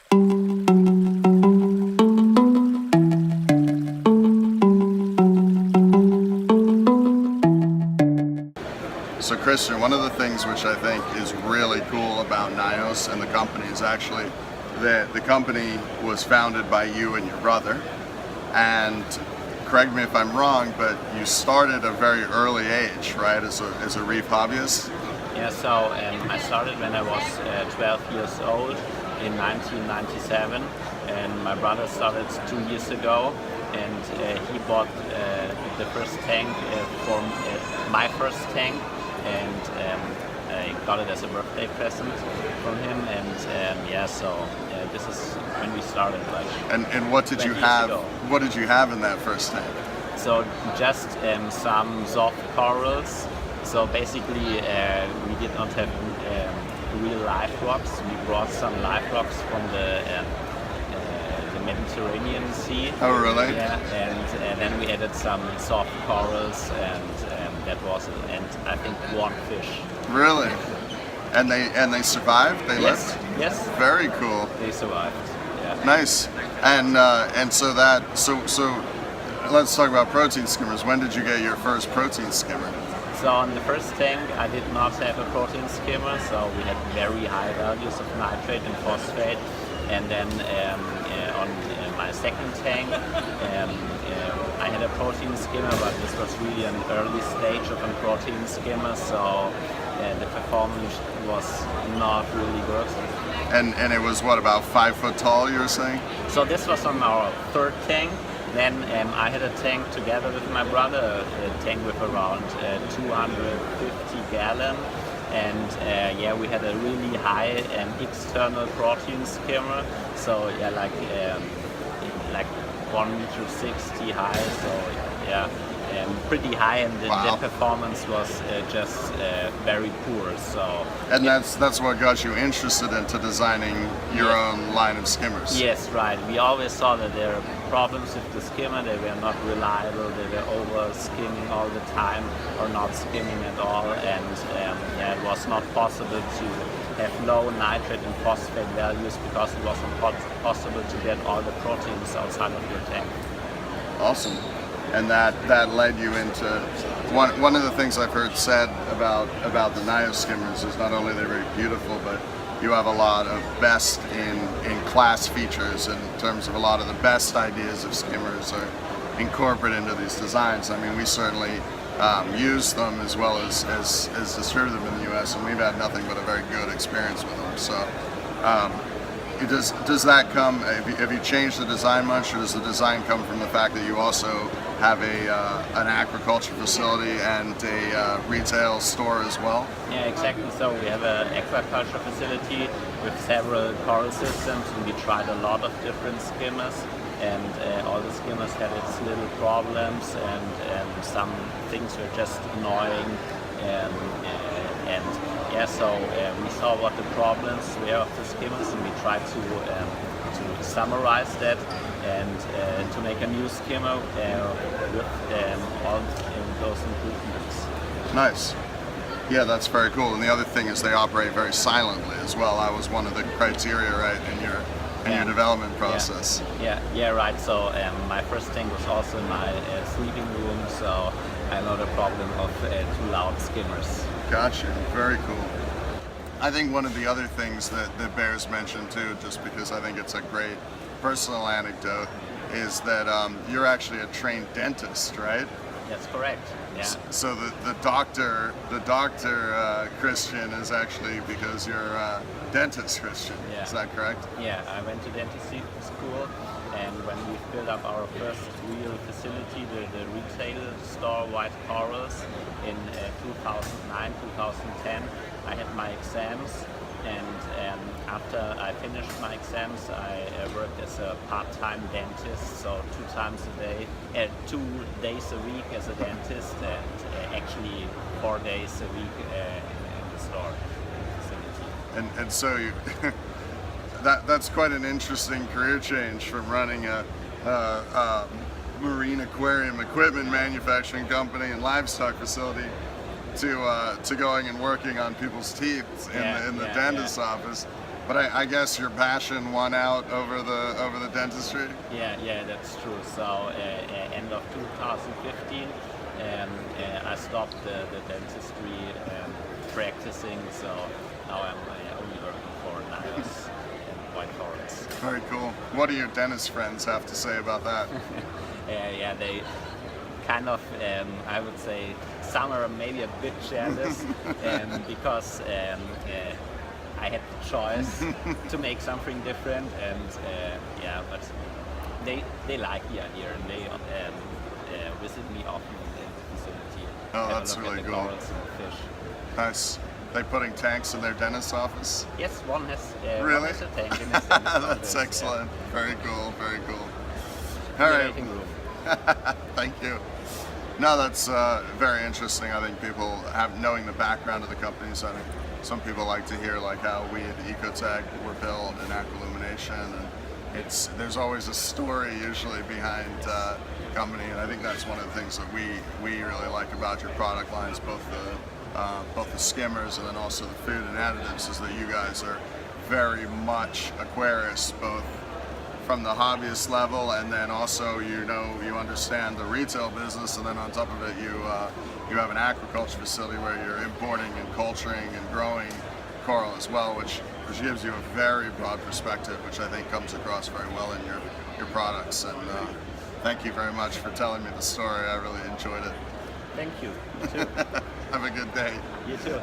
So Christian, one of the things which I think is really cool about NYOS and the company is actually that the company was founded by you and your brother. And correct me if I'm wrong, but you started at a very early age, right, as a reef hobbyist? Yeah, so I started when I was 12 years old in 1997, and my brother started 2 years ago, and he bought the first tank for my first tank, and I got it as a birthday present from him, and yeah, so this is when we started, like. And what did you have? Ago. What did you have in that first tank? So just some soft corals. So basically, we did not have real live rocks. We brought some live rocks from the Mediterranean Sea. Oh, really? Yeah, and then we added some soft corals, and that was it. And I think one fish. Really? And they survived? They Yes. lived? Yes. Very cool. They survived. Yeah. Nice. And so let's talk about protein skimmers. When did you get your first protein skimmer? So on the first tank, I did not have a protein skimmer, so we had very high values of nitrate and phosphate. And then on my second tank, I had a protein skimmer, but this was really an early stage of a protein skimmer, so the performance was not really good. And it was what, about 5 foot tall, you were saying? So this was on our third tank. Then I had a tank together with my brother, a tank with around 250 gallon, and yeah, we had a really high external protein skimmer. So yeah, like 1.60 m high. So yeah, pretty high, and the performance was just very poor. So and that's what got you interested into designing your own line of skimmers. Yes, right. We always saw that there are problems with the skimmer. They were not reliable. They were over skimming all the time or not skimming at all, and yeah, it was not possible to have low nitrate and phosphate values because it wasn't possible to get all the proteins outside of your tank. Awesome. And that led you into one of the things I've heard said about the NYOS skimmers is not only they're very beautiful, but you have a lot of best in class features in terms of a lot of the best ideas of skimmers are incorporated into these designs. I mean, we certainly use them as well as distribute them in the US, and we've had nothing but a very good experience with them. So does that come, have you changed the design much, or does the design come from the fact that you also have an aquaculture facility and a retail store as well? Yeah, exactly. So we have an aquaculture facility with several coral systems, and we tried a lot of different skimmers, and all the skimmers had its little problems, and some things were just annoying, and yeah, so we saw what the problems were of the skimmers, and we tried to summarize that and to make a new skimmer with all those improvements. Nice. Yeah, that's very cool. And the other thing is they operate very silently as well. That was one of the criteria, right, in your development process. Yeah, right. So my first tank was also in my sleeping room, so I know the problem of too loud skimmers. Gotcha. Very cool. I think one of the other things that bears mention too, just because I think it's a great personal anecdote, is that you're actually a trained dentist, right? That's correct. Yeah. So the doctor Christian is actually because you're a dentist Christian. Yeah. Is that correct? Yeah, I went to dentistry school, and when we built up our first real facility, the retail store White Corals in 2009, 2010, I had my exams, and after I finished my exams, I worked as a part-time dentist, so 2 days a week as a dentist, and actually 4 days a week in the store facility. And so you that's quite an interesting career change from running a marine aquarium equipment manufacturing company and livestock facility to going and working on people's teeth in the dentist's office. But I guess your passion won out over the dentistry. Yeah, that's true. So end of 2015, I stopped the dentistry practicing. So now I'm only working for NYOS and white corals. Very cool. What do your dentist friends have to say about that? Yeah, they kind of, I would say, some are maybe a bit jealous because I had the choice to make something different, and yeah, but they like the idea, and they visit me often in the facility. Oh, have a that's look really at the cool. corals and the fish. Nice. They putting tanks in their dentist's office? Yes, one has Really? one has a tank in his dentist's That's office, yeah. excellent. Very cool. Very cool. In All the right. waiting room. Thank you. No, that's very interesting. I think people knowing the background of the companies. I think some people like to hear like how we at Ecotech were built in aquillumination, and there's always a story usually behind the company, and I think that's one of the things that we really like about your product lines, both the skimmers and then also the food and additives, is that you guys are very much Aquarius, both from the hobbyist level, and then also you understand the retail business, and then on top of it you have an aquaculture facility where you're importing and culturing and growing coral as well, which gives you a very broad perspective, which I think comes across very well in your products. And thank you very much for telling me the story. I really enjoyed it. Thank you. You too. Have a good day. You too.